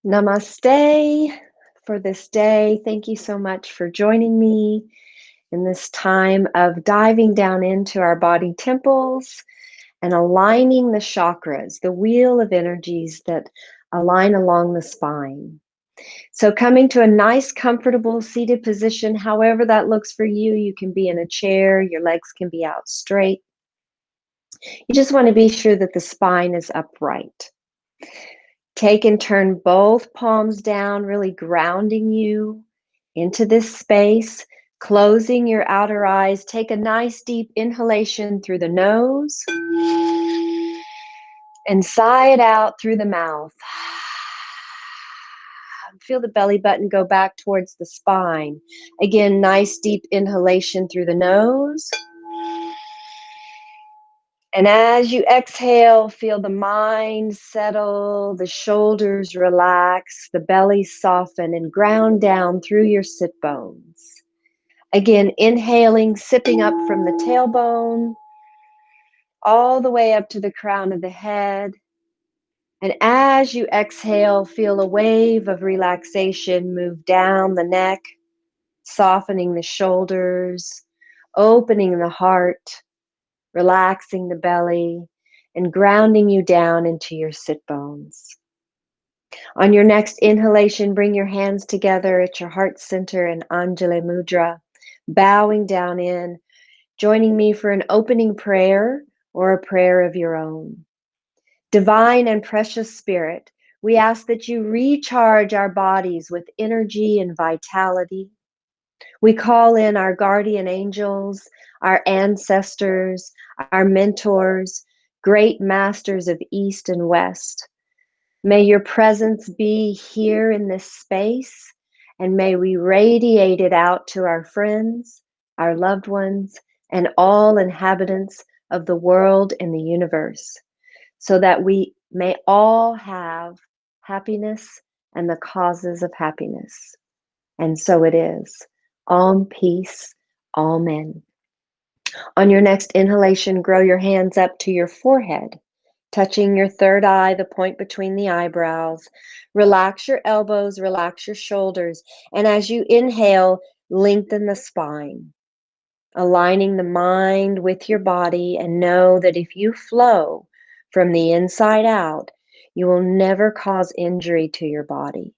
Namaste for this day. Thank you so much for joining me in this time of diving down into our body temples and aligning the chakras, the wheel of energies that align along the spine. So, coming to a nice, comfortable seated position, however that looks for you, you can be in a chair, your legs can be out straight. You just want to be sure that the spine is upright. Take and turn both palms down, really grounding you into this space, closing your outer eyes. Take a nice deep inhalation through the nose and sigh it out through the mouth. Feel the belly button go back towards the spine. Again, nice deep inhalation through the nose. And as you exhale, feel the mind settle, the shoulders relax, the belly soften and ground down through your sit bones. Again, inhaling, sipping up from the tailbone, all the way up to the crown of the head. And as you exhale, feel a wave of relaxation move down the neck, softening the shoulders, opening the heart, relaxing the belly, and grounding you down into your sit bones. On your next inhalation, bring your hands together at your heart center in Anjali Mudra, bowing down in, joining me for an opening prayer or a prayer of your own. Divine and precious Spirit, we ask that you recharge our bodies with energy and vitality. We call in our guardian angels, our ancestors, our mentors, great masters of East and West. May your presence be here in this space, and may we radiate it out to our friends, our loved ones, and all inhabitants of the world and the universe, so that we may all have happiness and the causes of happiness. And so it is. Om peace, amen. On your next inhalation, grow your hands up to your forehead, touching your third eye, the point between the eyebrows. Relax your elbows, relax your shoulders. And as you inhale, lengthen the spine, aligning the mind with your body. And know that if you flow from the inside out, you will never cause injury to your body.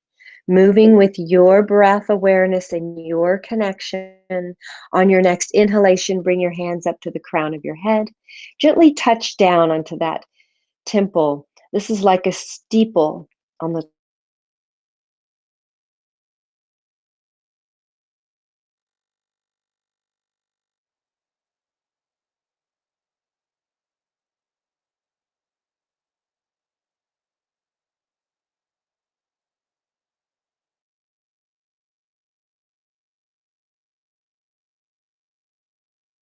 Moving with your breath awareness and your connection. On your next inhalation, bring your hands up to the crown of your head. Gently touch down onto that temple. This is like a steeple on the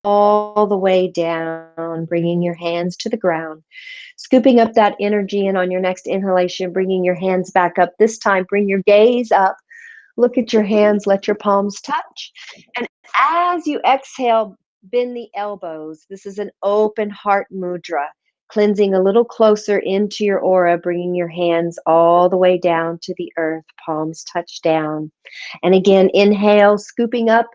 all the way down, bringing your hands to the ground, scooping up that energy. And on your next inhalation, bringing your hands back up. This time, bring your gaze up. Look at your hands, let your palms touch. And as you exhale, bend the elbows. This is an open heart mudra, cleansing a little closer into your aura, bringing your hands all the way down to the earth, palms touch down. And again, inhale, scooping up,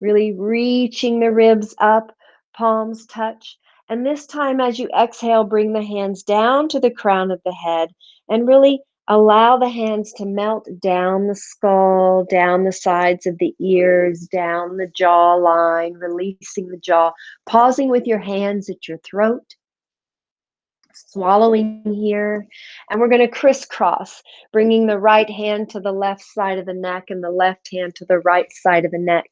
really reaching the ribs up, palms touch. And this time, as you exhale, bring the hands down to the crown of the head and really allow the hands to melt down the skull, down the sides of the ears, down the jawline, releasing the jaw, pausing with your hands at your throat, swallowing here. And we're going to crisscross, bringing the right hand to the left side of the neck and the left hand to the right side of the neck.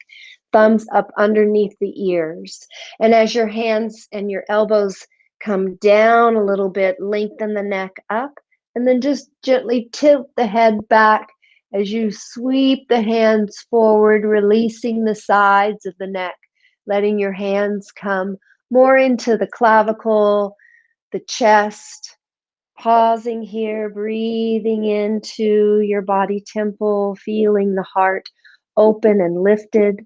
Thumbs up underneath the ears. And as your hands and your elbows come down a little bit, lengthen the neck up, and then just gently tilt the head back as you sweep the hands forward, releasing the sides of the neck, letting your hands come more into the clavicle, the chest, pausing here, breathing into your body temple, feeling the heart open and lifted.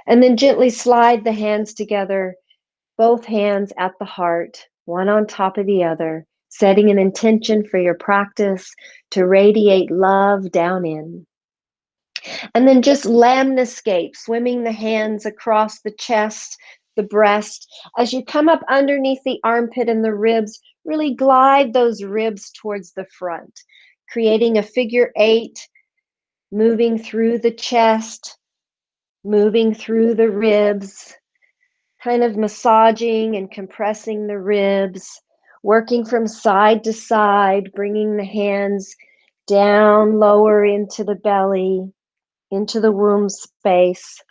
And then gently slide the hands together, both hands at the heart, one on top of the other, setting an intention for your practice to radiate love down in. And then just lemniscape, swimming the hands across the chest, the breast. As you come up underneath the armpit and the ribs, really glide those ribs towards the front, creating a figure 8, moving through the chest, moving through the ribs, kind of massaging and compressing the ribs, working from side to side, bringing the hands down lower into the belly, into the womb space.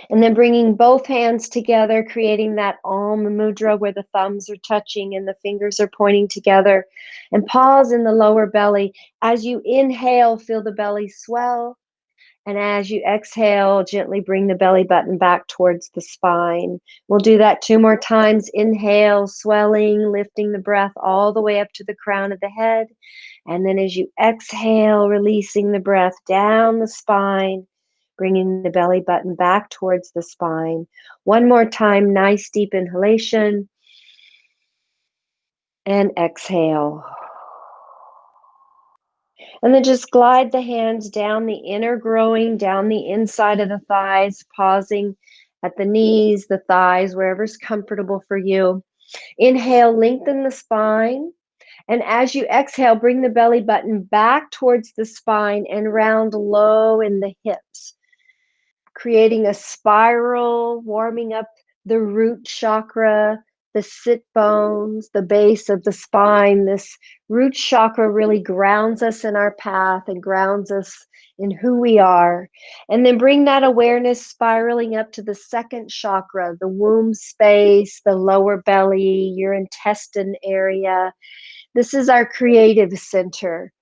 And then bringing both hands together, creating that Om Mudra where the thumbs are touching and the fingers are pointing together. And pause in the lower belly. As you inhale, feel the belly swell. And as you exhale, gently bring the belly button back towards the spine. We'll do that 2 more times. Inhale, swelling, lifting the breath all the way up to the crown of the head. And then as you exhale, releasing the breath down the spine, bringing the belly button back towards the spine. 1 more time, nice deep inhalation. And exhale. And then just glide the hands down the inner growing, down the inside of the thighs, pausing at the knees, the thighs, wherever's comfortable for you. Inhale, lengthen the spine. And as you exhale, bring the belly button back towards the spine and round low in the hips, creating a spiral, warming up the root chakra, the sit bones, the base of the spine. This root chakra really grounds us in our path and grounds us in who we are. And then bring that awareness spiraling up to the second chakra, the womb space, the lower belly, your intestine area. This is our creative center.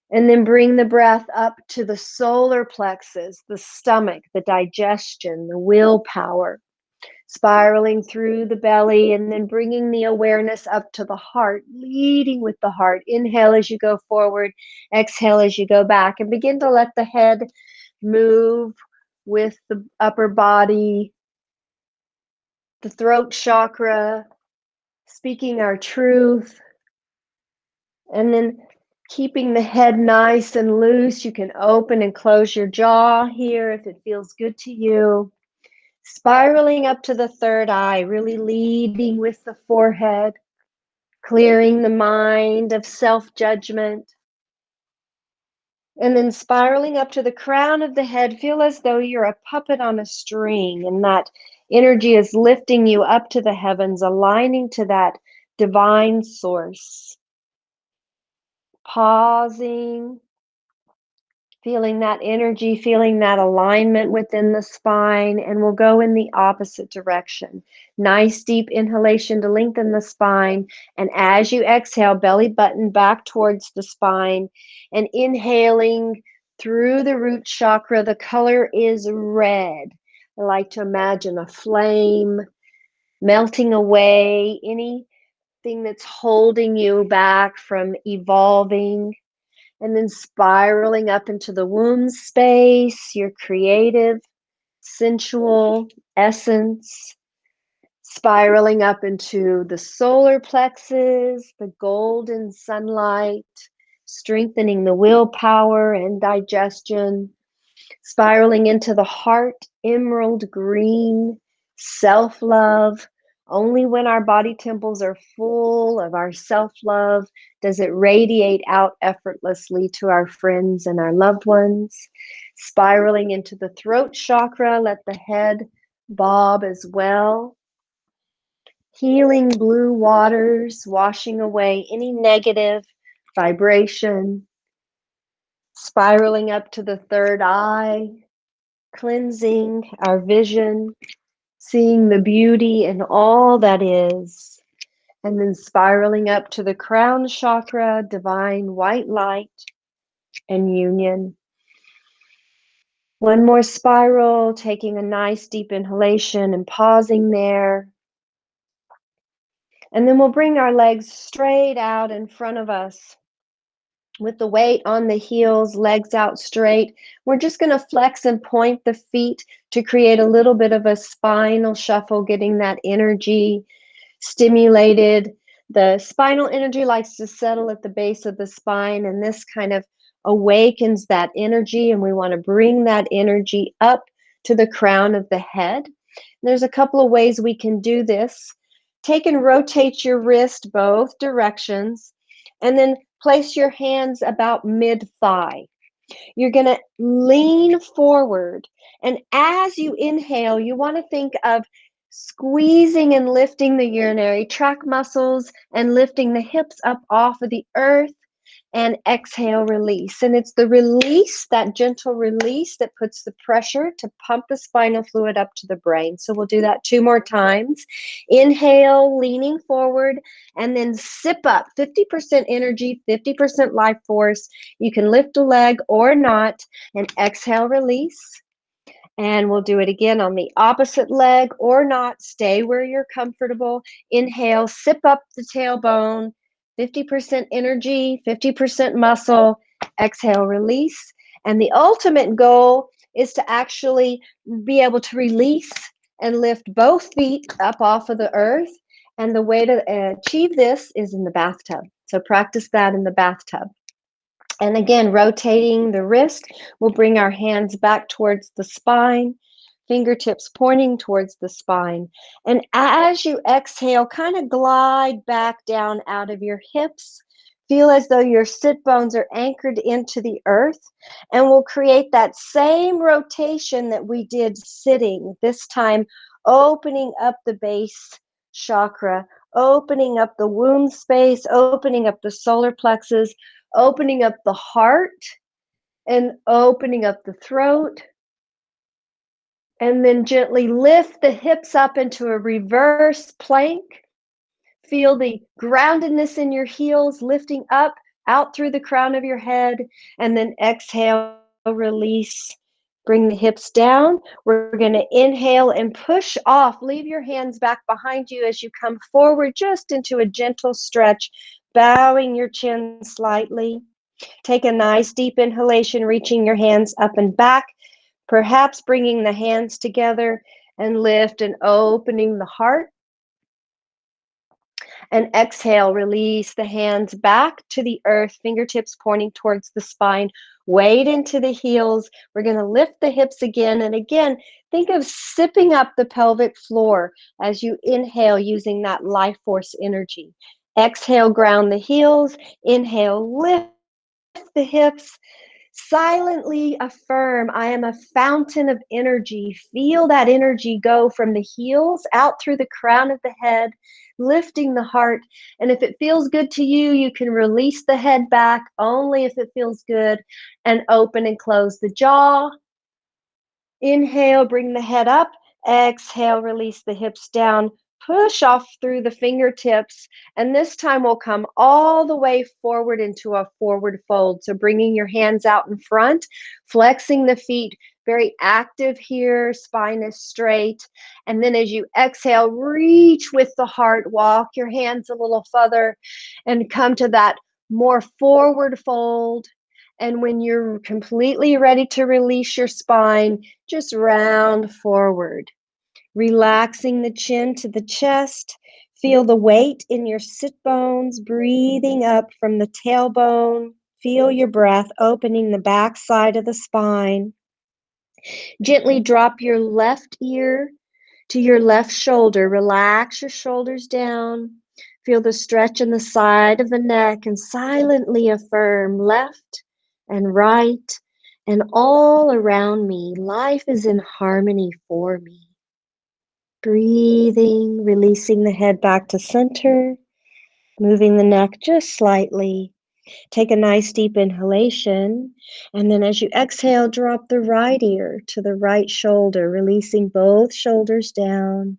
And then bring the breath up to the solar plexus, the stomach, the digestion, the willpower, spiraling through the belly, and then bringing the awareness up to the heart, leading with the heart. Inhale as you go forward, exhale as you go back, and begin to let the head move with the upper body, the throat chakra, speaking our truth. And then keeping the head nice and loose. You can open and close your jaw here if it feels good to you. Spiraling up to the third eye, really leading with the forehead, clearing the mind of self-judgment. And then spiraling up to the crown of the head, feel as though you're a puppet on a string, and that energy is lifting you up to the heavens, aligning to that divine source. Pausing, feeling that energy, feeling that alignment within the spine, and we'll go in the opposite direction. Nice deep inhalation to lengthen the spine, and as you exhale, belly button back towards the spine, and inhaling through the root chakra. The color is red. I like to imagine a flame melting away anything that's holding you back from evolving. And then spiraling up into the womb space, your creative, sensual essence. Spiraling up into the solar plexus, the golden sunlight, strengthening the willpower and digestion. Spiraling into the heart, emerald green, self-love. Only when our body temples are full of our self-love does it radiate out effortlessly to our friends and our loved ones. Spiraling into the throat chakra, let the head bob as well. Healing blue waters, washing away any negative vibration. Spiraling up to the third eye, cleansing our vision, seeing the beauty in all that is, and then spiraling up to the crown chakra, divine white light and union. 1 more spiral, taking a nice deep inhalation and pausing there. And then we'll bring our legs straight out in front of us with the weight on the heels, legs out straight. We're just going to flex and point the feet to create a little bit of a spinal shuffle, getting that energy stimulated. The spinal energy likes to settle at the base of the spine, and this kind of awakens that energy, and we want to bring that energy up to the crown of the head. There's a couple of ways we can do this. Take and rotate your wrist both directions, and then place your hands about mid-thigh. You're going to lean forward. And as you inhale, you want to think of squeezing and lifting the urinary tract muscles and lifting the hips up off of the earth, and exhale, release. And it's the release, that gentle release, that puts the pressure to pump the spinal fluid up to the brain. So we'll do that 2 more times. Inhale, leaning forward, and then sip up 50% energy, 50% life force. You can lift a leg or not, and exhale, release. And we'll do it again on the opposite leg or not. Stay where you're comfortable. Inhale, sip up the tailbone, 50% energy, 50% muscle. Exhale, release. And the ultimate goal is to actually be able to release and lift both feet up off of the earth. And the way to achieve this is in the bathtub. So practice that in the bathtub. And again, rotating the wrist, we'll bring our hands back towards the spine, fingertips pointing towards the spine. And as you exhale, kind of glide back down out of your hips. Feel as though your sit bones are anchored into the earth. And we'll create that same rotation that we did sitting, this time opening up the base chakra, opening up the womb space, opening up the solar plexus, opening up the heart, and opening up the throat. And then gently lift the hips up into a reverse plank. Feel the groundedness in your heels lifting up out through the crown of your head. And then exhale, release. Bring the hips down. We're going to inhale and push off. Leave your hands back behind you as you come forward just into a gentle stretch, bowing your chin slightly. Take a nice deep inhalation, reaching your hands up and back, perhaps bringing the hands together and lift and opening the heart. And exhale, release the hands back to the earth, fingertips pointing towards the spine, weight into the heels. We're going to lift the hips again. And again, think of sipping up the pelvic floor as you inhale, using that life force energy. Exhale, ground the heels. Inhale, lift the hips. Silently affirm, I am a fountain of energy. Feel that energy go from the heels out through the crown of the head, lifting the heart. And if it feels good to you, you can release the head back, only if it feels good, and open and close the jaw. Inhale, bring the head up. Exhale, release the hips down. Push off through the fingertips. And this time we'll come all the way forward into a forward fold. So bringing your hands out in front, flexing the feet, very active here. Spine is straight. And then as you exhale, reach with the heart. Walk your hands a little further and come to that more forward fold. And when you're completely ready to release your spine, just round forward, relaxing the chin to the chest. Feel the weight in your sit bones, breathing up from the tailbone. Feel your breath opening the back side of the spine. Gently drop your left ear to your left shoulder. Relax your shoulders down. Feel the stretch in the side of the neck, and silently affirm, left and right and all around me, life is in harmony for me. Breathing, releasing the head back to center, moving the neck just slightly. Take a nice deep inhalation, and then as you exhale, drop the right ear to the right shoulder, releasing both shoulders down.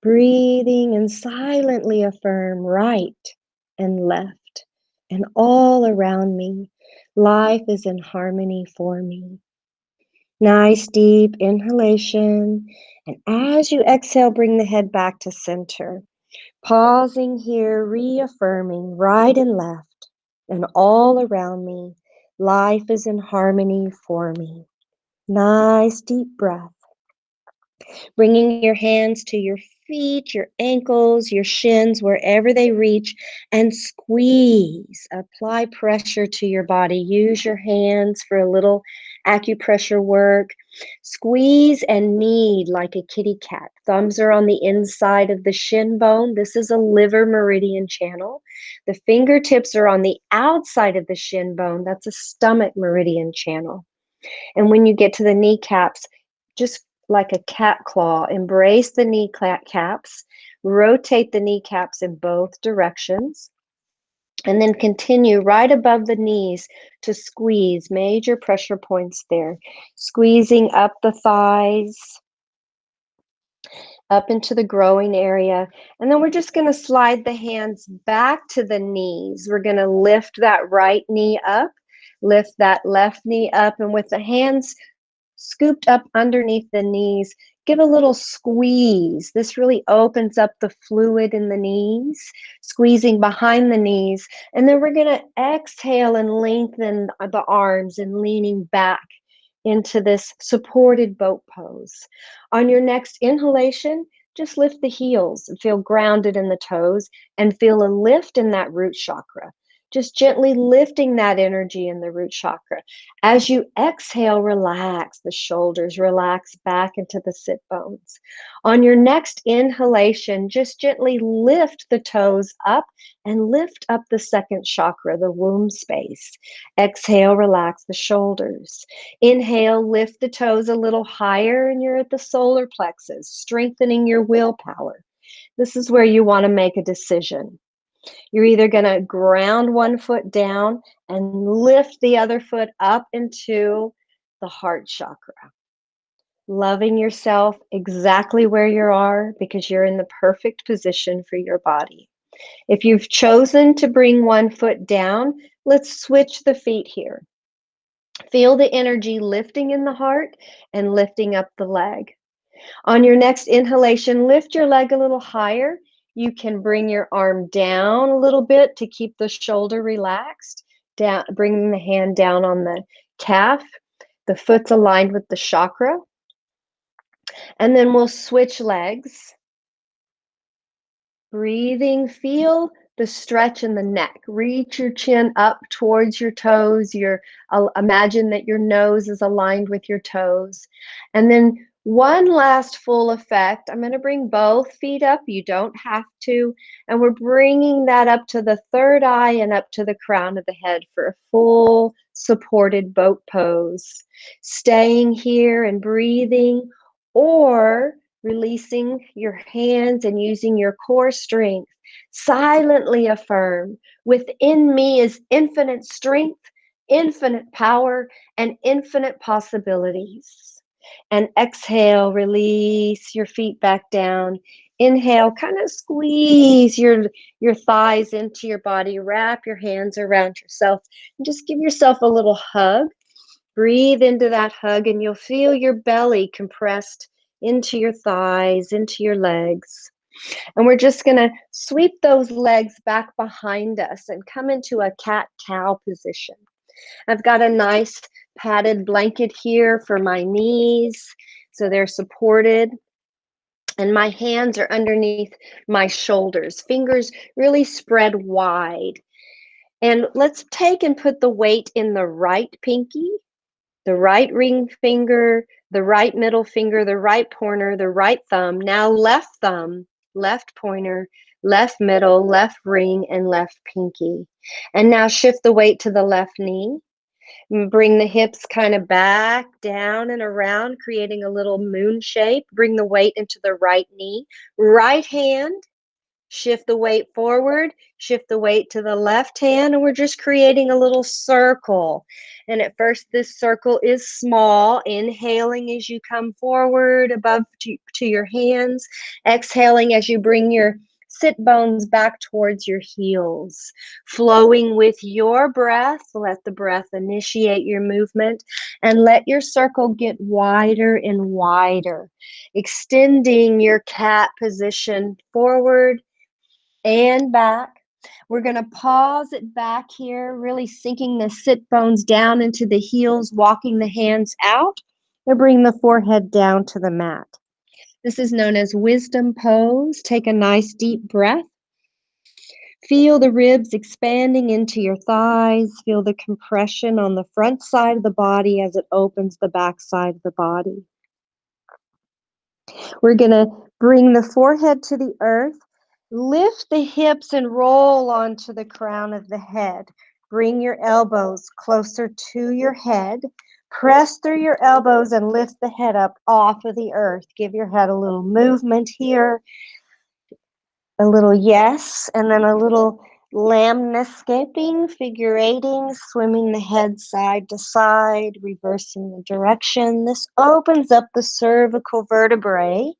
Breathing and silently affirm, right and left and all around me, life is in harmony for me. Nice deep inhalation. And as you exhale, bring the head back to center. Pausing here, reaffirming right and left and all around me, life is in harmony for me. Nice deep breath. Bringing your hands to your feet, your ankles, your shins, wherever they reach, and squeeze. Apply pressure to your body. Use your hands for a little acupressure work. Squeeze and knead like a kitty cat. Thumbs are on the inside of the shin bone. This is a liver meridian channel. The fingertips are on the outside of the shin bone. That's a stomach meridian channel. And when you get to the kneecaps, just like a cat claw, embrace the kneecaps, rotate the kneecaps in both directions, and then continue right above the knees to squeeze, major pressure points there. Squeezing up the thighs, up into the growing area. And then we're just going to slide the hands back to the knees. We're going to lift that right knee up, lift that left knee up, and with the hands scooped up underneath the knees, give a little squeeze. This really opens up the fluid in the knees, squeezing behind the knees. And then we're going to exhale and lengthen the arms and leaning back into this supported boat pose. On your next inhalation, just lift the heels and feel grounded in the toes and feel a lift in that root chakra. Just gently lifting that energy in the root chakra. As you exhale, relax the shoulders, relax back into the sit bones. On your next inhalation, just gently lift the toes up and lift up the second chakra, the womb space. Exhale, relax the shoulders. Inhale, lift the toes a little higher, and you're at the solar plexus, strengthening your willpower. This is where you want to make a decision. You're either going to ground one foot down and lift the other foot up into the heart chakra. Loving yourself exactly where you are because you're in the perfect position for your body. If you've chosen to bring one foot down, let's switch the feet here. Feel the energy lifting in the heart and lifting up the leg. On your next inhalation, lift your leg a little higher. You can bring your arm down a little bit to keep the shoulder relaxed, down, bringing the hand down on the calf. The foot's aligned with the chakra. And then we'll switch legs. Breathing, feel the stretch in the neck. Reach your chin up towards your toes. Imagine that your nose is aligned with your toes. And then one last full effect. I'm going to bring both feet up. You don't have to. And we're bringing that up to the third eye and up to the crown of the head for a full supported boat pose. Staying here and breathing, or releasing your hands and using your core strength. Silently affirm, within me is infinite strength, infinite power, and infinite possibilities. And exhale, release your feet back down. Inhale, kind of squeeze your thighs into your body. Wrap your hands around yourself and just give yourself a little hug. Breathe into that hug and you'll feel your belly compressed into your thighs, into your legs. And we're just going to sweep those legs back behind us and come into a cat-cow position. I've got a nice padded blanket here for my knees, so they're supported. And my hands are underneath my shoulders, fingers really spread wide. And let's take and put the weight in the right pinky, the right ring finger, the right middle finger, the right pointer, the right thumb. Now left thumb, left pointer, left middle, left ring, and left pinky. And now shift the weight to the left knee. Bring the hips kind of back, down, and around, creating a little moon shape. Bring the weight into the right knee. Right hand, shift the weight forward, shift the weight to the left hand, and we're just creating a little circle. And at first, this circle is small, inhaling as you come forward above to your hands, exhaling as you bring your sit bones back towards your heels, flowing with your breath. Let the breath initiate your movement and let your circle get wider and wider, extending your cat position forward and back. We're going to pause it back here, really sinking the sit bones down into the heels, walking the hands out, and bring the forehead down to the mat. This is known as wisdom pose. Take a nice deep breath. Feel the ribs expanding into your thighs. Feel the compression on the front side of the body as it opens the back side of the body. We're going to bring the forehead to the earth. Lift the hips and roll onto the crown of the head. Bring your elbows closer to your head. Press through your elbows and lift the head up off of the earth. Give your head a little movement here. A little yes, and then a little lamnescaping, figure eighting, swimming the head side to side, reversing the direction. This opens up the cervical vertebrae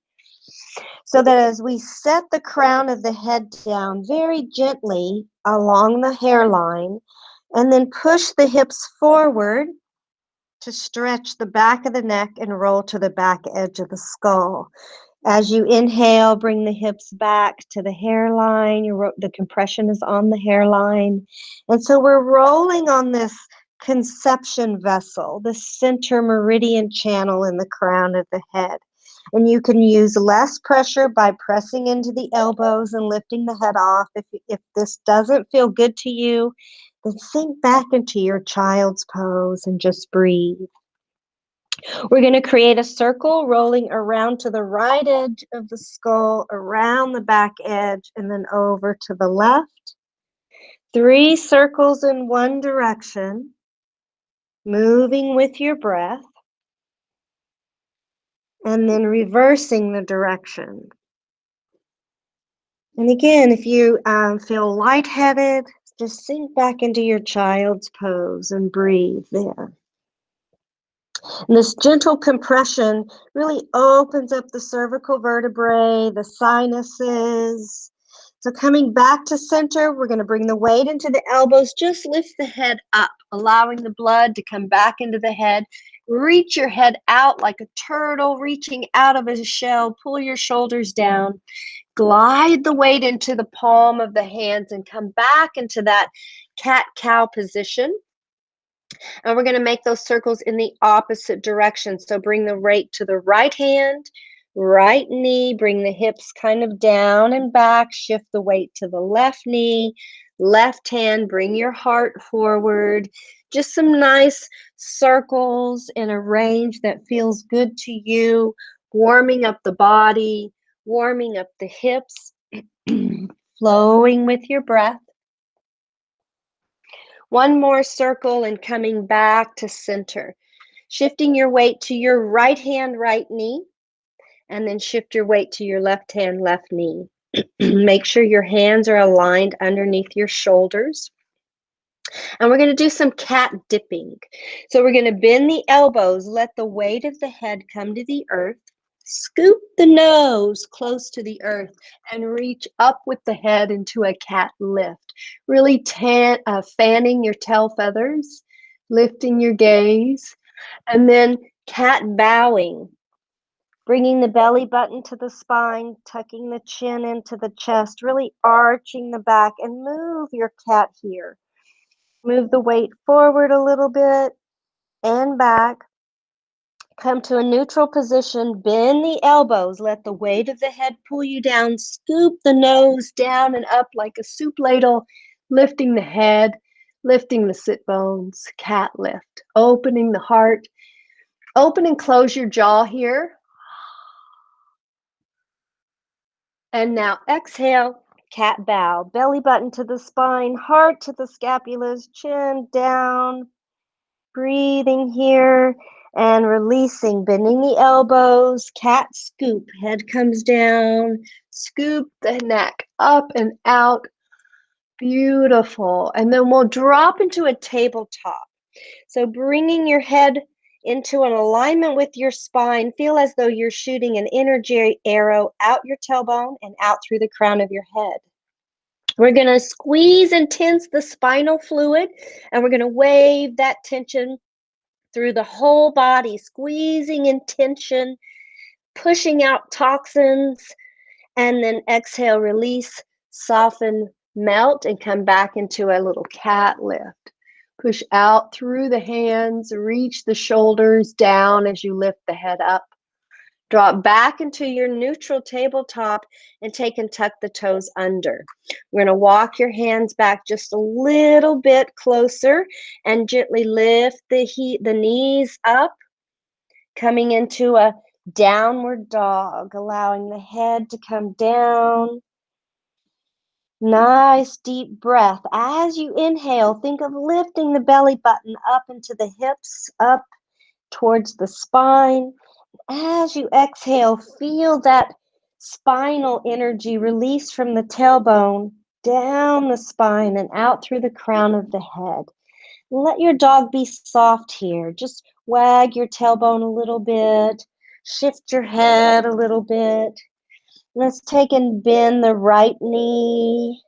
so that as we set the crown of the head down very gently along the hairline, and then push the hips forward to stretch the back of the neck and roll to the back edge of the skull. As you inhale, bring the hips back to the hairline. The compression is on the hairline. And so we're rolling on this conception vessel, the center meridian channel in the crown of the head. And you can use less pressure by pressing into the elbows and lifting the head off. If this doesn't feel good to you, then sink back into your child's pose and just breathe. We're going to create a circle rolling around to the right edge of the skull, around the back edge, and then over to the left. 3 circles in one direction, moving with your breath, and then reversing the direction. And again, if you feel lightheaded, just sink back into your child's pose and breathe there. And this gentle compression really opens up the cervical vertebrae, the sinuses. So coming back to center, we're going to bring the weight into the elbows. Just lift the head up, allowing the blood to come back into the head. Reach your head out like a turtle reaching out of a shell. Pull your shoulders down. Glide the weight into the palm of the hands and come back into that cat-cow position. And we're going to make those circles in the opposite direction. So bring the weight to the right hand, right knee, bring the hips kind of down and back, shift the weight to the left knee, left hand, bring your heart forward. Just some nice circles in a range that feels good to you, warming up the body, warming up the hips, flowing with your breath. One more circle and coming back to center. Shifting your weight to your right hand, right knee, and then shift your weight to your left hand, left knee. Make sure your hands are aligned underneath your shoulders. And we're going to do some cat dipping. So we're going to bend the elbows, let the weight of the head come to the earth. Scoop the nose close to the earth and reach up with the head into a cat lift. Really fanning your tail feathers, lifting your gaze, and then cat bowing. Bringing the belly button to the spine, tucking the chin into the chest, really arching the back, and move your cat here. Move the weight forward a little bit and back. Come to a neutral position, bend the elbows, let the weight of the head pull you down, scoop the nose down and up like a soup ladle, lifting the head, lifting the sit bones, cat lift, opening the heart. Open and close your jaw here. And now exhale, cat bow, belly button to the spine, heart to the scapulas, chin down, breathing here. And releasing, bending the elbows, cat scoop, head comes down, scoop the neck up and out. Beautiful. And then we'll drop into a tabletop. So bringing your head into an alignment with your spine, feel as though you're shooting an energy arrow out your tailbone and out through the crown of your head. We're going to squeeze and tense the spinal fluid, and we're going to wave that tension through the whole body, squeezing in tension, pushing out toxins, and then exhale, release, soften, melt, and come back into a little cat lift. Push out through the hands, reach the shoulders down as you lift the head up. Drop back into your neutral tabletop and take and tuck the toes under. We're going to walk your hands back just a little bit closer and gently lift the knees up, coming into a downward dog, allowing the head to come down. Nice deep breath. As you inhale, think of lifting the belly button up into the hips, up towards the spine. As you exhale, feel that spinal energy release from the tailbone down the spine and out through the crown of the head. Let your dog be soft here. Just wag your tailbone a little bit, shift your head a little bit. Let's take and bend the right knee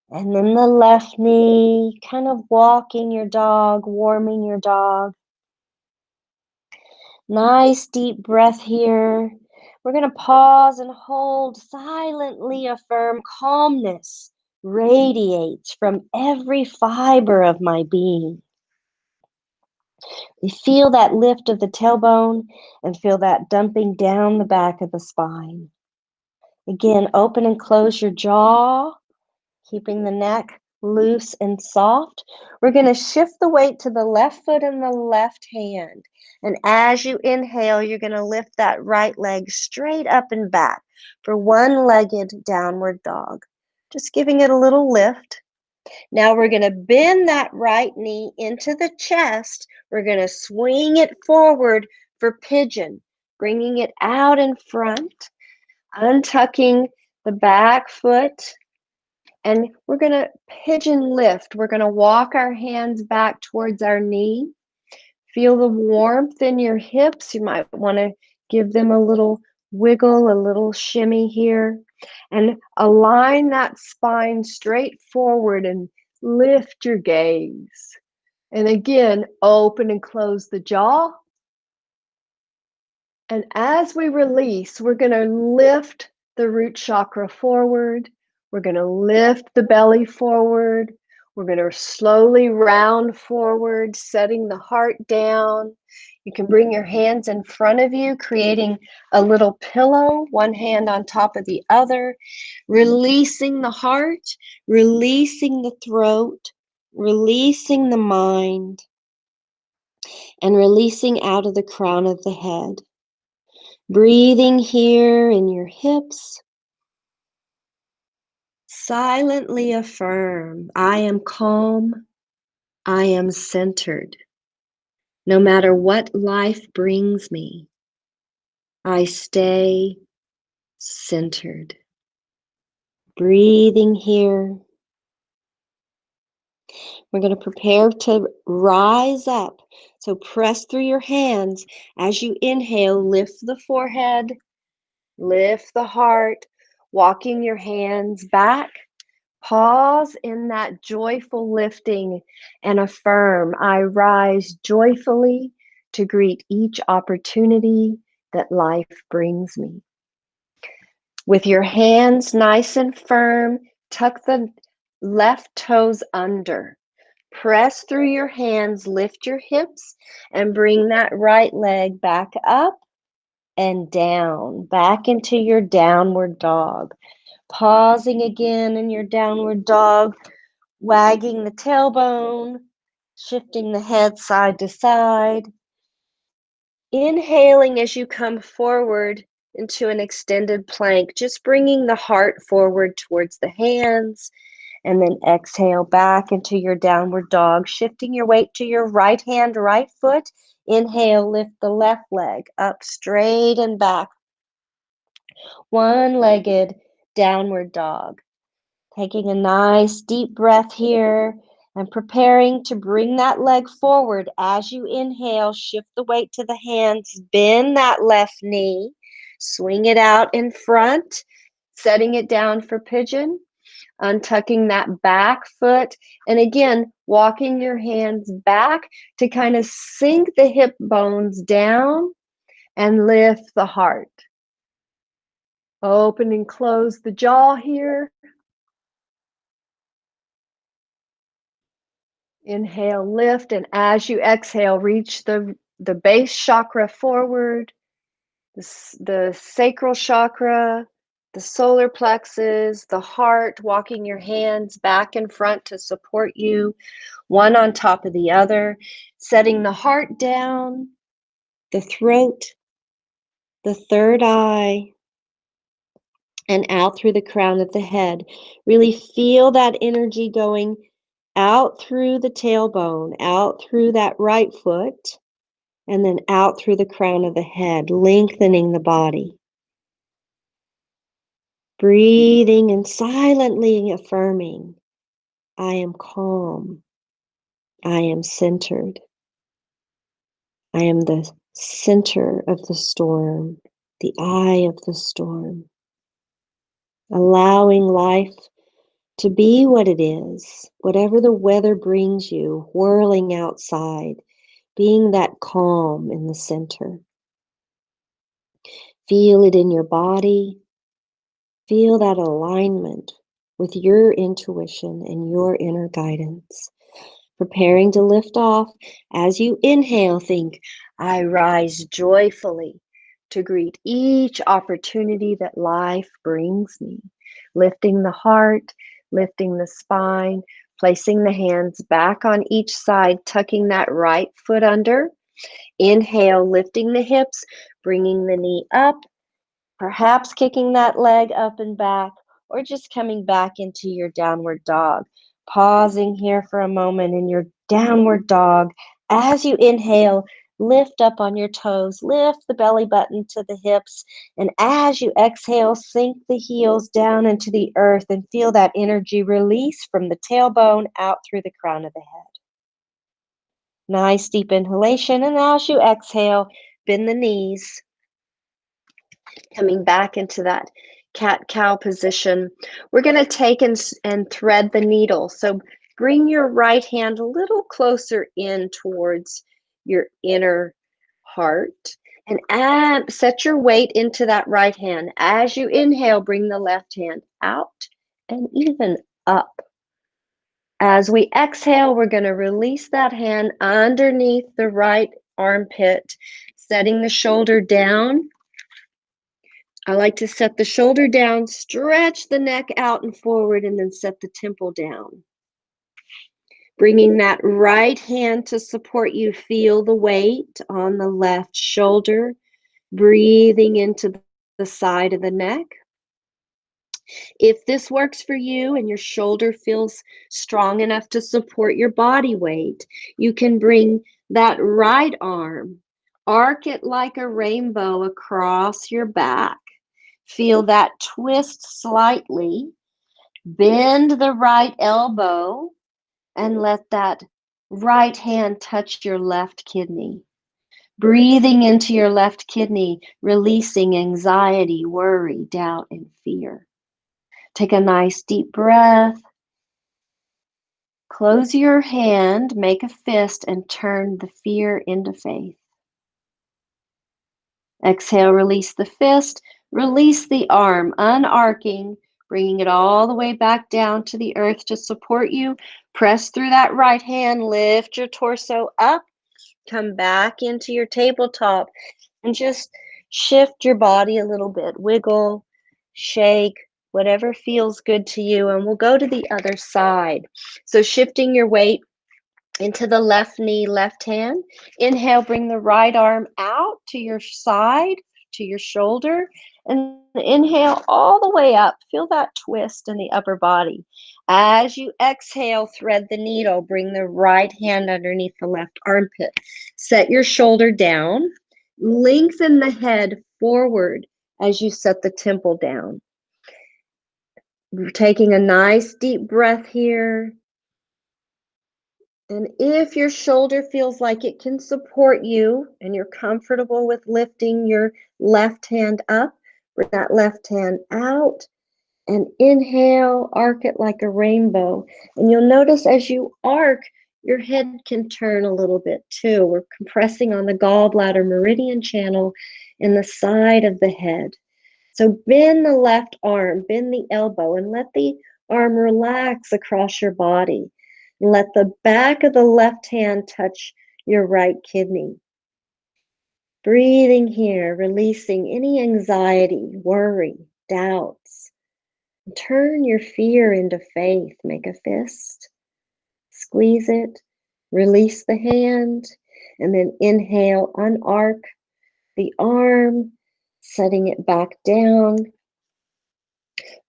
and then the left knee, kind of walking your dog, warming your dog. Nice deep breath here. We're going to pause and hold, silently affirm calmness radiates from every fiber of my being. We feel that lift of the tailbone and feel that dumping down the back of the spine. Again, open and close your jaw, keeping the neck loose and soft. We're going to shift the weight to the left foot and the left hand. And as you inhale, you're going to lift that right leg straight up and back for one-legged downward dog. Just giving it a little lift. Now we're going to bend that right knee into the chest. We're going to swing it forward for pigeon, bringing it out in front, untucking the back foot. And we're going to pigeon lift. We're going to walk our hands back towards our knee. Feel the warmth in your hips. You might want to give them a little wiggle, a little shimmy here. And align that spine straight forward and lift your gaze. And again, open and close the jaw. And as we release, we're going to lift the root chakra forward. We're going to lift the belly forward. We're going to slowly round forward, setting the heart down. You can bring your hands in front of you, creating a little pillow, one hand on top of the other, releasing the heart, releasing the throat, releasing the mind, and releasing out of the crown of the head. Breathing here in your hips. Silently affirm, I am calm, I am centered. No matter what life brings me, I stay centered. Breathing here. We're going to prepare to rise up. So press through your hands. As you inhale, lift the forehead, lift the heart, walking your hands back. Pause in that joyful lifting and affirm, I rise joyfully to greet each opportunity that life brings me. With your hands nice and firm, tuck the left toes under. Press through your hands, lift your hips, and bring that right leg back up and down, back into your downward dog. Pausing again in your downward dog, wagging the tailbone, shifting the head side to side. Inhaling as you come forward into an extended plank, just bringing the heart forward towards the hands, and then exhale back into your downward dog, shifting your weight to your right hand, right foot. Inhale, lift the left leg up straight and back. One-legged downward dog. Taking a nice deep breath here and preparing to bring that leg forward. As you inhale, shift the weight to the hands, bend that left knee, swing it out in front, setting it down for pigeon, untucking that back foot, and again, walking your hands back to kind of sink the hip bones down and lift the heart. Open and close the jaw here. Inhale, lift, and as you exhale, reach the base chakra forward. the sacral chakra, the solar plexus, the heart, walking your hands back and front to support you, one on top of the other, setting the heart down, the throat, the third eye, and out through the crown of the head. Really feel that energy going out through the tailbone, out through that right foot, and then out through the crown of the head, lengthening the body. Breathing and silently affirming, I am calm. I am centered. I am the center of the storm, the eye of the storm. Allowing life to be what it is, whatever the weather brings you, whirling outside, being that calm in the center. Feel it in your body. Feel that alignment with your intuition and your inner guidance. Preparing to lift off. As you inhale, think, I rise joyfully to greet each opportunity that life brings me. Lifting the heart, lifting the spine, placing the hands back on each side, tucking that right foot under. Inhale, lifting the hips, bringing the knee up, perhaps kicking that leg up and back, or just coming back into your downward dog. Pausing here for a moment in your downward dog. As you inhale, lift up on your toes, lift the belly button to the hips, and as you exhale, sink the heels down into the earth and feel that energy release from the tailbone out through the crown of the head. Nice deep inhalation, and as you exhale, bend the knees, coming back into that cat-cow position. We're going to take and thread the needle. So bring your right hand a little closer in towards your inner heart and set your weight into that right hand. As you inhale, bring the left hand out and even up. As we exhale, we're going to release that hand underneath the right armpit, setting the shoulder down. I like to set the shoulder down, stretch the neck out and forward, and then set the temple down. Bringing that right hand to support you, feel the weight on the left shoulder, breathing into the side of the neck. If this works for you and your shoulder feels strong enough to support your body weight, you can bring that right arm, arc it like a rainbow across your back. Feel that twist slightly. Bend the right elbow and let that right hand touch your left kidney. Breathing into your left kidney, releasing anxiety, worry, doubt, and fear. Take a nice deep breath. Close your hand, make a fist, and turn the fear into faith. Exhale, release the fist, release the arm, unarcing, bringing it all the way back down to the earth to support you. Press through that right hand, lift your torso up, come back into your tabletop, and just shift your body a little bit. Wiggle, shake, whatever feels good to you. And we'll go to the other side. So shifting your weight into the left knee, left hand. Inhale, bring the right arm out to your side, to your shoulder, and inhale all the way up. Feel that twist in the upper body. As you exhale, thread the needle. Bring the right hand underneath the left armpit. Set your shoulder down. Lengthen the head forward as you set the temple down. Taking a nice deep breath here. And if your shoulder feels like it can support you and you're comfortable with lifting your left hand up, bring that left hand out and inhale, arc it like a rainbow. And you'll notice as you arc, your head can turn a little bit too. We're compressing on the gallbladder meridian channel in the side of the head. So bend the left arm, bend the elbow, and let the arm relax across your body. Let the back of the left hand touch your right kidney. Breathing here, releasing any anxiety, worry, doubts. Turn your fear into faith. Make a fist, squeeze it, release the hand, and then inhale, unarc the arm, setting it back down,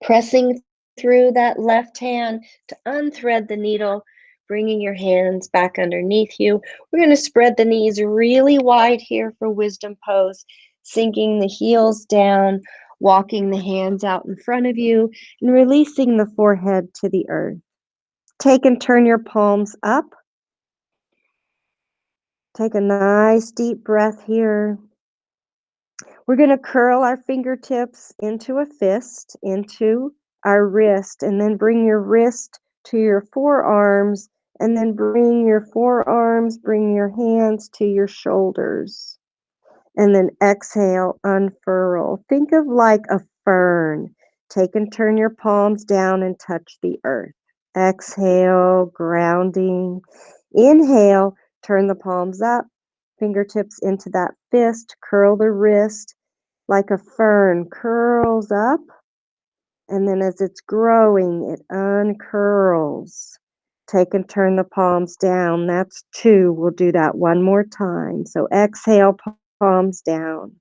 pressing through that left hand to unthread the needle, bringing your hands back underneath you. We're going to spread the knees really wide here for wisdom pose, sinking the heels down, walking the hands out in front of you, and releasing the forehead to the earth. Take and turn your palms up. Take a nice deep breath here. We're going to curl our fingertips into a fist, into our wrist, and then bring your wrist to your forearms, and then bring your forearms, bring your hands to your shoulders. And then exhale, unfurl. Think of like a fern. Take and turn your palms down and touch the earth. Exhale, grounding. Inhale, turn the palms up, fingertips into that fist, curl the wrist like a fern, curls up, and then as it's growing, it uncurls. Take and turn the palms down. That's 2. We'll do that one more time. So exhale, palms down.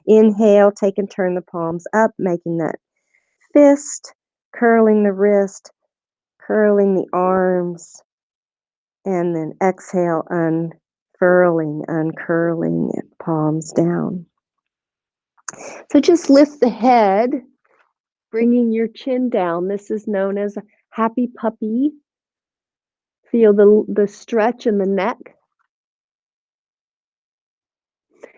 Inhale, take and turn the palms up, making that fist, curling the wrist, curling the arms, and then exhale, unfurling, uncurling it, palms down. So just lift the head, bringing your chin down. This is known as a happy puppy. Feel the stretch in the neck.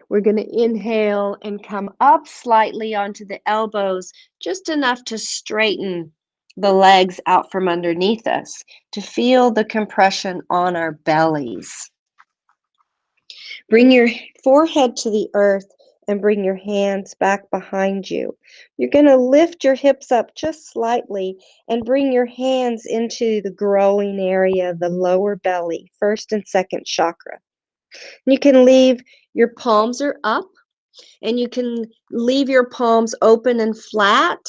We're going to inhale and come up slightly onto the elbows, just enough to straighten the legs out from underneath us, to feel the compression on our bellies. Bring your forehead to the earth and bring your hands back behind you. You're going to lift your hips up just slightly and bring your hands into the growing area of the lower belly, first and second chakra. You can leave your palms are up, and you can leave your palms open and flat,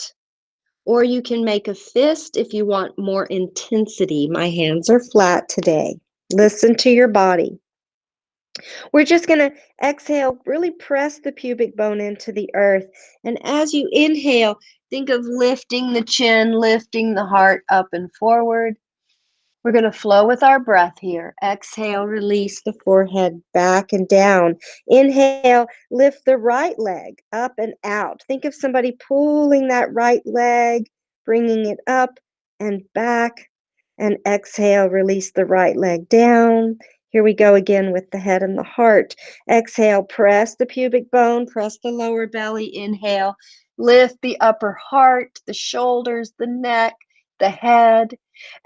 or you can make a fist if you want more intensity. My hands are flat today. Listen to your body. We're just going to exhale, really press the pubic bone into the earth. And as you inhale, think of lifting the chin, lifting the heart up and forward. We're going to flow with our breath here. Exhale, release the forehead back and down. Inhale, lift the right leg up and out. Think of somebody pulling that right leg, bringing it up and back. And exhale, release the right leg down. Here we go again with the head and the heart. Exhale, press the pubic bone, press the lower belly. Inhale, lift the upper heart, the shoulders, the neck, the head.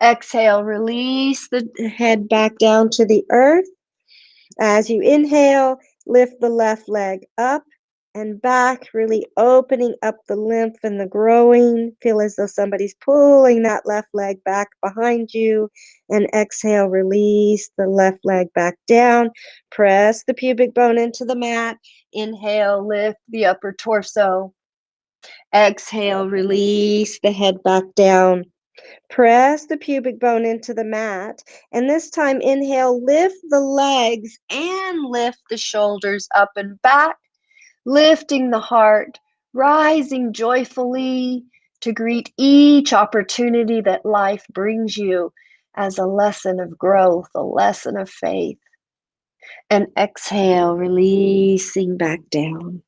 Exhale, release the head back down to the earth. As you inhale, lift the left leg up and back, really opening up the lymph and the growing. Feel as though somebody's pulling that left leg back behind you. And exhale, release the left leg back down. Press the pubic bone into the mat. Inhale, lift the upper torso. Exhale, release the head back down. Press the pubic bone into the mat. And this time, inhale, lift the legs and lift the shoulders up and back, lifting the heart, rising joyfully to greet each opportunity that life brings you as a lesson of growth, a lesson of faith. And exhale, releasing back down.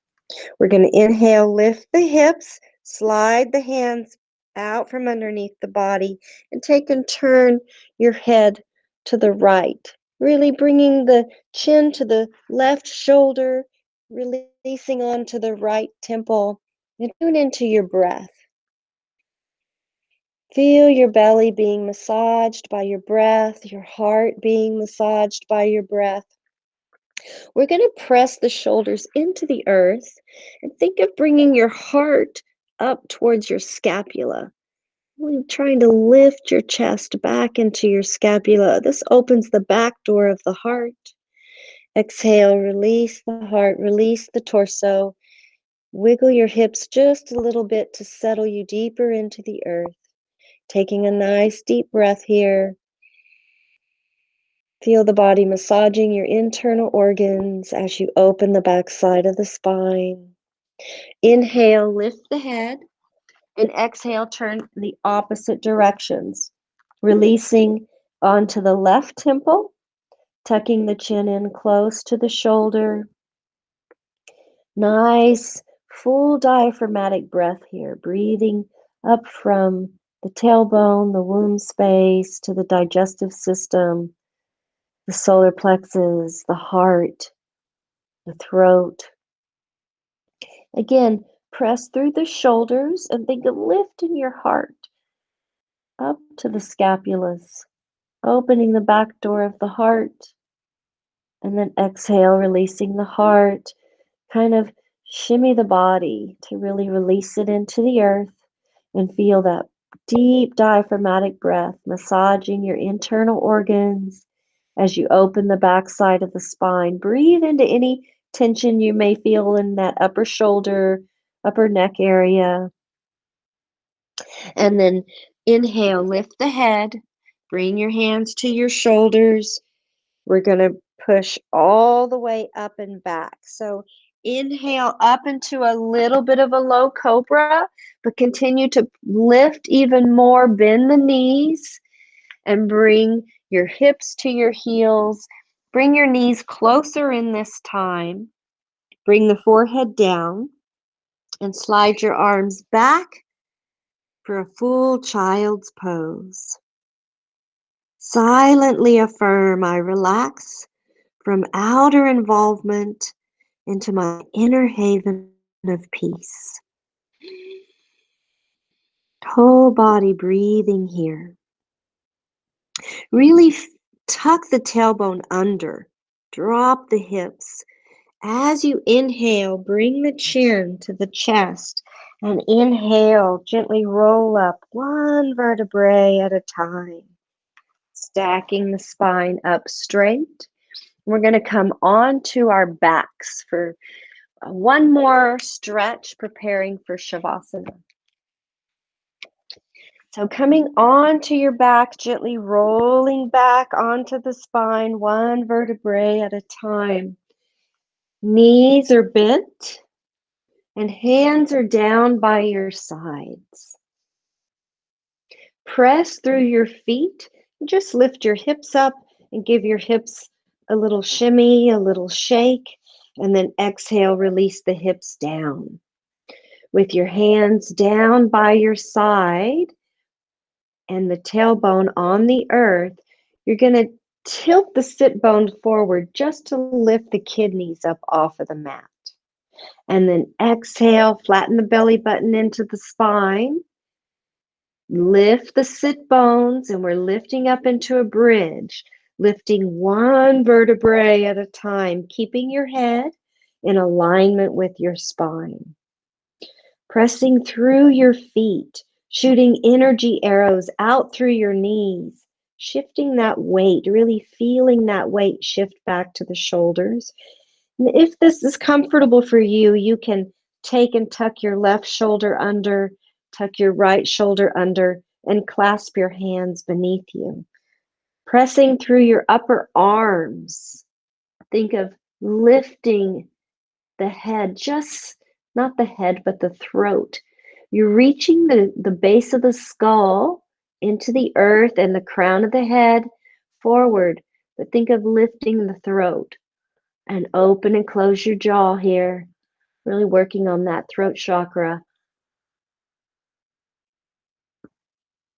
We're going to inhale, lift the hips, slide the hands out from underneath the body, and take and turn your head to the right, really bringing the chin to the left shoulder, releasing onto the right temple, and tune into your breath. Feel your belly being massaged by your breath, your heart being massaged by your breath. We're going to press the shoulders into the earth and think of bringing your heart up towards your scapula. Really trying to lift your chest back into your scapula. This opens the back door of the heart. Exhale, release the heart, release the torso. Wiggle your hips just a little bit to settle you deeper into the earth. Taking a nice deep breath here. Feel the body massaging your internal organs as you open the backside of the spine. Inhale, lift the head, and exhale, turn the opposite directions, releasing onto the left temple, tucking the chin in close to the shoulder. Nice, full diaphragmatic breath here, breathing up from the tailbone, the womb space, to the digestive system, the solar plexus, the heart, the throat. Again, press through the shoulders and think of lifting your heart up to the scapulas, opening the back door of the heart, and then exhale, releasing the heart. Kind of shimmy the body to really release it into the earth and feel that deep diaphragmatic breath massaging your internal organs as you open the backside of the spine. Breathe into any tension you may feel in that upper shoulder, upper neck area. And then inhale, lift the head, bring your hands to your shoulders. We're going to push all the way up and back. So inhale up into a little bit of a low cobra, but continue to lift even more. Bend the knees and bring your hips to your heels. Bring your knees closer in this time. Bring the forehead down and slide your arms back for a full child's pose. Silently affirm, I relax from outer involvement into my inner haven of peace. Whole body breathing here. Really tuck the tailbone under. Drop the hips. As you inhale, bring the chin to the chest. And inhale, gently roll up one vertebrae at a time. Stacking the spine up straight. We're going to come onto our backs for one more stretch, preparing for Shavasana. So coming onto your back, gently rolling back onto the spine, one vertebrae at a time. Knees are bent and hands are down by your sides. Press through your feet. Just lift your hips up and give your hips a little shimmy, a little shake, and then exhale, release the hips down. With your hands down by your side and the tailbone on the earth, you're going to tilt the sit bone forward just to lift the kidneys up off of the mat. And then exhale, flatten the belly button into the spine. Lift the sit bones, and we're lifting up into a bridge, lifting one vertebrae at a time, keeping your head in alignment with your spine. Pressing through your feet, shooting energy arrows out through your knees, shifting that weight, really feeling that weight shift back to the shoulders. And if this is comfortable for you, you can take and tuck your left shoulder under, tuck your right shoulder under, and clasp your hands beneath you. Pressing through your upper arms. Think of lifting the head, just not the head, but the throat. You're reaching the base of the skull into the earth and the crown of the head forward, but think of lifting the throat. And open and close your jaw here, really working on that throat chakra.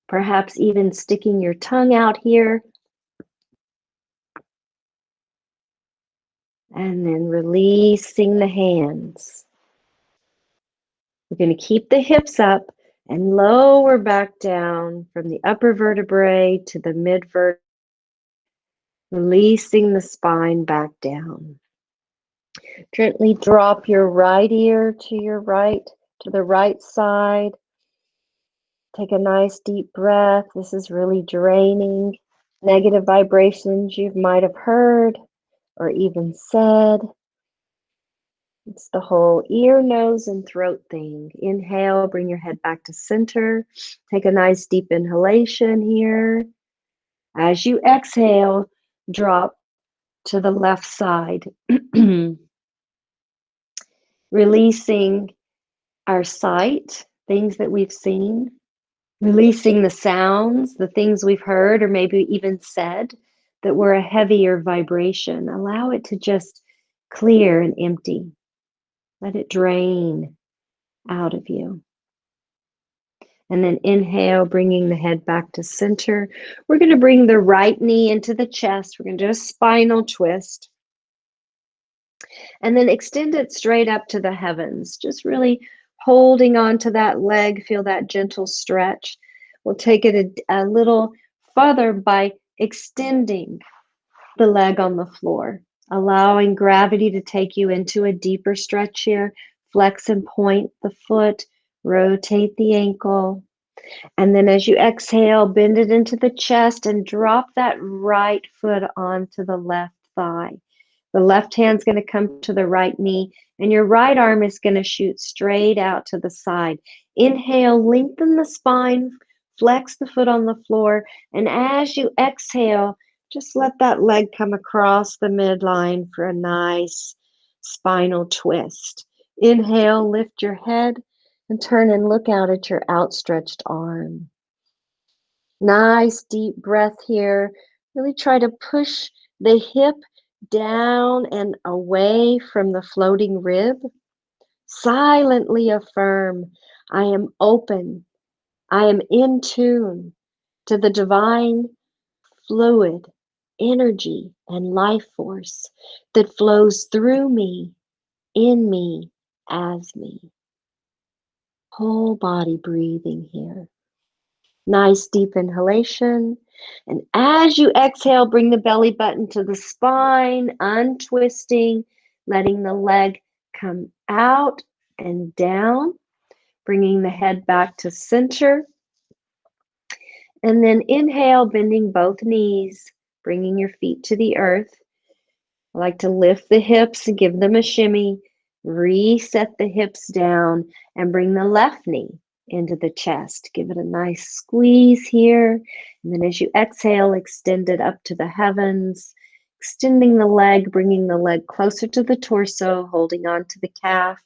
Perhaps even sticking your tongue out here. And then releasing the hands. We're going to keep the hips up and lower back down from the upper vertebrae to the mid vertebrae, releasing the spine back down. Gently drop your right ear to your right, to the right side. Take a nice deep breath. This is really draining negative vibrations you might have heard. or even said. It's the whole ear, nose, and throat thing. Inhale, bring your head back to center. Take a nice deep inhalation here. As you exhale, drop to the left side, releasing our sight, things that we've seen, releasing the sounds, the things we've heard or maybe even said that were a heavier vibration. Allow it to just clear and empty. Let it drain out of you. And then inhale, bringing the head back to center. We're going to bring the right knee into the chest. We're going to do a spinal twist. And then extend it straight up to the heavens. Just really holding on to that leg. Feel that gentle stretch. We'll take it a little further by extending the leg on the floor, allowing gravity to take you into a deeper stretch here. Flex and point the foot, rotate the ankle. And then as you exhale, bend it into the chest and drop that right foot onto the left thigh. The left hand's going to come to the right knee, and your right arm is going to shoot straight out to the side. Inhale, lengthen the spine, flex the foot on the floor, and as you exhale, just let that leg come across the midline for a nice spinal twist. Inhale, lift your head, and turn and look out at your outstretched arm. Nice deep breath here. Really try to push the hip down and away from the floating rib. Silently affirm, I am open. I am in tune to the divine fluid, energy, and life force that flows through me, in me, as me. Whole body breathing here. Nice deep inhalation. And as you exhale, bring the belly button to the spine, untwisting, letting the leg come out and down, bringing the head back to center. And then inhale, bending both knees, bringing your feet to the earth. I like to lift the hips and give them a shimmy, reset the hips down, and bring the left knee into the chest. Give it a nice squeeze here. And then as you exhale, extend it up to the heavens, extending the leg, bringing the leg closer to the torso, holding on to the calf,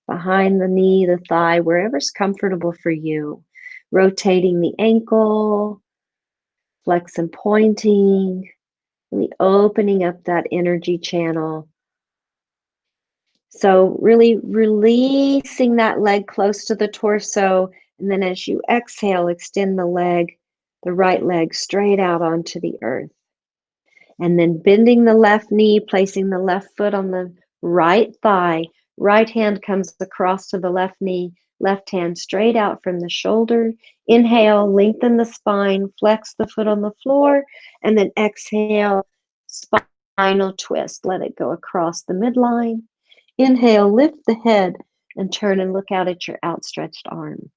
behind the knee, the thigh, wherever's comfortable for you. Rotating the ankle, flex and pointing, really opening up that energy channel. So really releasing that leg close to the torso. And then as you exhale, extend the leg, the right leg straight out onto the earth. And then bending the left knee, placing the left foot on the right thigh. Right hand comes across to the left knee, left hand straight out from the shoulder. Inhale, lengthen the spine, flex the foot on the floor, and then exhale, spinal twist. Let it go across the midline. Inhale, lift the head and turn and look out at your outstretched arm.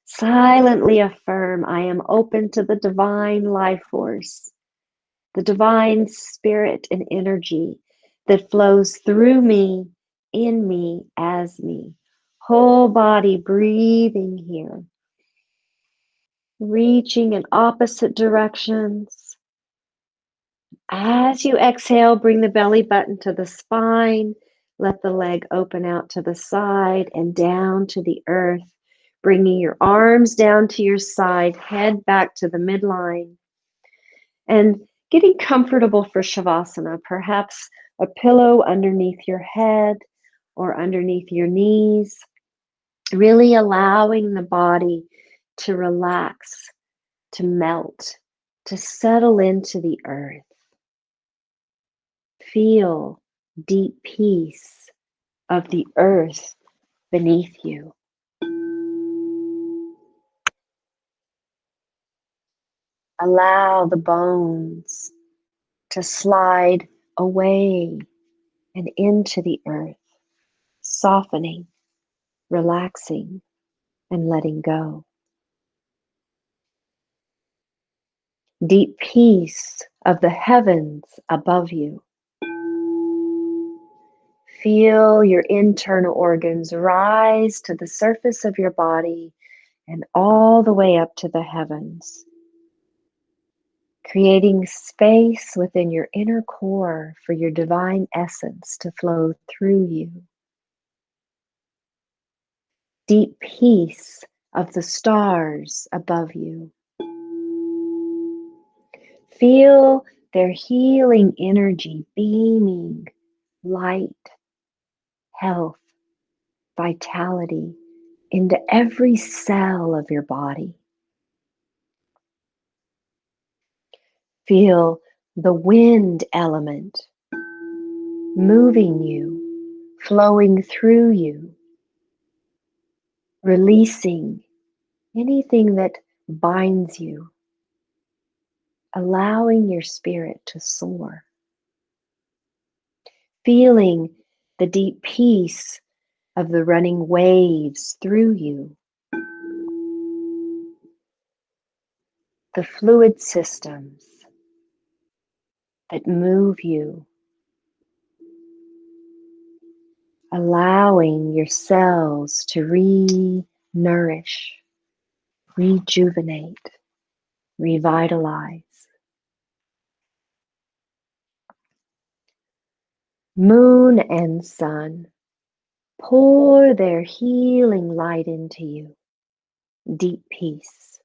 Silently affirm, I am open to the divine life force, the divine spirit and energy that flows through me, in me, as me. Whole body breathing here, reaching in opposite directions. As you exhale, bring the belly button to the spine. Let the leg open out to the side and down to the earth, bringing your arms down to your side, head back to the midline. And getting comfortable for Shavasana, perhaps a pillow underneath your head or underneath your knees, really allowing the body to relax, to melt, to settle into the earth. Feel deep peace of the earth beneath you. Allow the bones to slide away and into the earth, softening, relaxing, and letting go. Deep peace of the heavens above you. Feel your internal organs rise to the surface of your body and all the way up to the heavens, creating space within your inner core for your divine essence to flow through you. Deep peace of the stars above you. Feel their healing energy beaming light, health, vitality into every cell of your body. Feel the wind element moving you, flowing through you, releasing anything that binds you, allowing your spirit to soar. Feeling the deep peace of the running waves through you, the fluid systems that move you, allowing your cells to re-nourish, rejuvenate, revitalize. Moon and sun pour their healing light into you. Deep peace.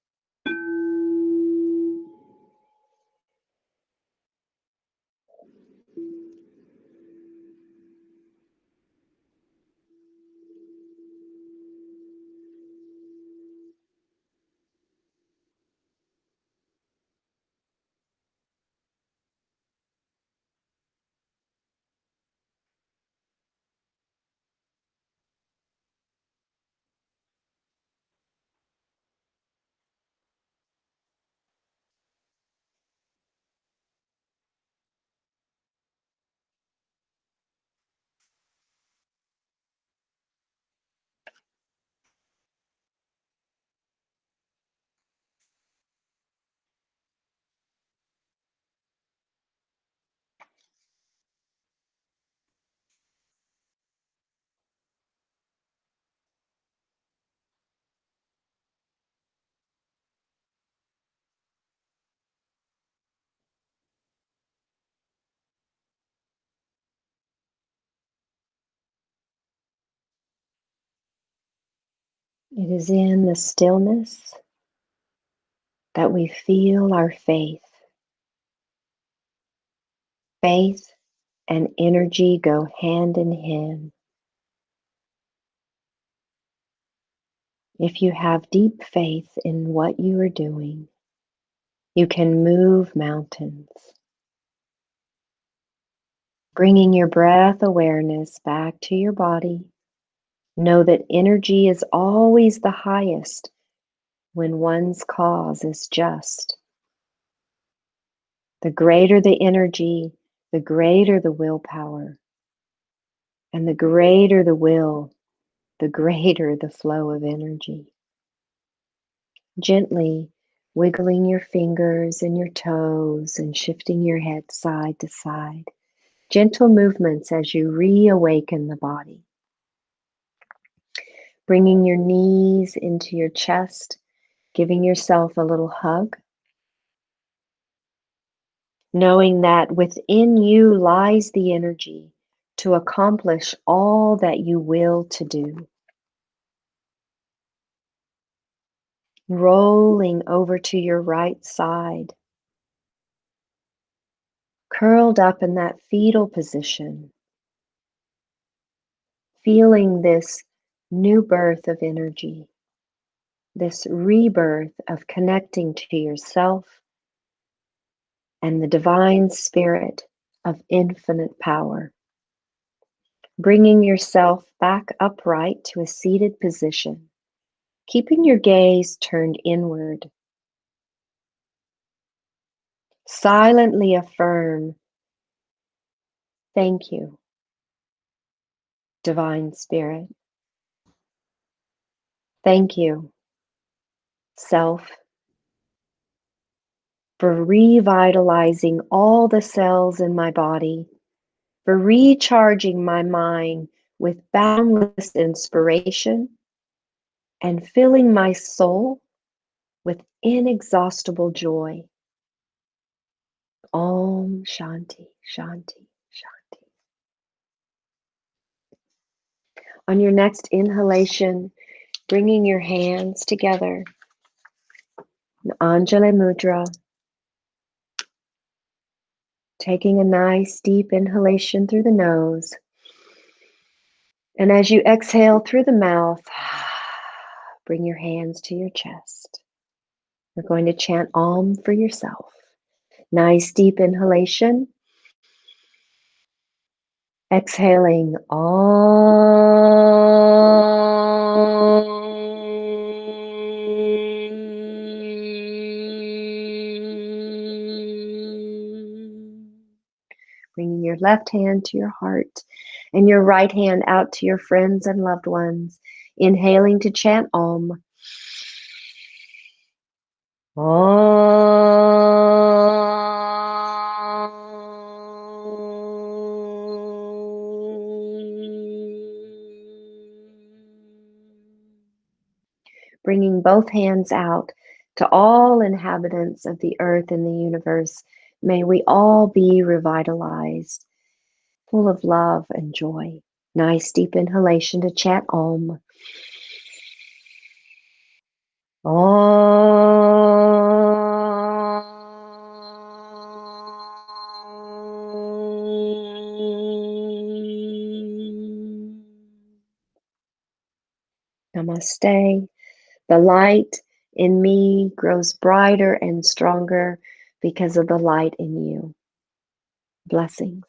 It is in the stillness that we feel our faith. Faith and energy go hand in hand. If you have deep faith in what you are doing, you can move mountains. Bringing your breath awareness back to your body. Know that energy is always the highest when one's cause is just. The greater the energy, the greater the willpower. And the greater the will, the greater the flow of energy. Gently wiggling your fingers and your toes and shifting your head side to side. Gentle movements as you reawaken the body. Bringing your knees into your chest, giving yourself a little hug. Knowing that within you lies the energy to accomplish all that you will to do. Rolling over to your right side, curled up in that fetal position, feeling this new birth of energy, this rebirth of connecting to yourself and the divine spirit of infinite power. Bringing yourself back upright to a seated position, keeping your gaze turned inward. Silently affirm, thank you, divine spirit. Thank you, self, for revitalizing all the cells in my body for recharging my mind with boundless inspiration and filling my soul with inexhaustible joy. Om Shanti, Shanti, Shanti. On your next inhalation, bringing your hands together, in Anjali Mudra, taking a nice deep inhalation through the nose. And as you exhale through the mouth, bring your hands to your chest. We're going to chant Om for yourself. Nice deep inhalation. Exhaling Om. Bringing your left hand to your heart and your right hand out to your friends and loved ones. Inhaling to chant Om. Bringing both hands out to all inhabitants of the earth and the universe. May we all be revitalized, full of love and joy. Nice deep inhalation to chant Om. Namaste. The light in me grows brighter and stronger because of the light in you. Blessings.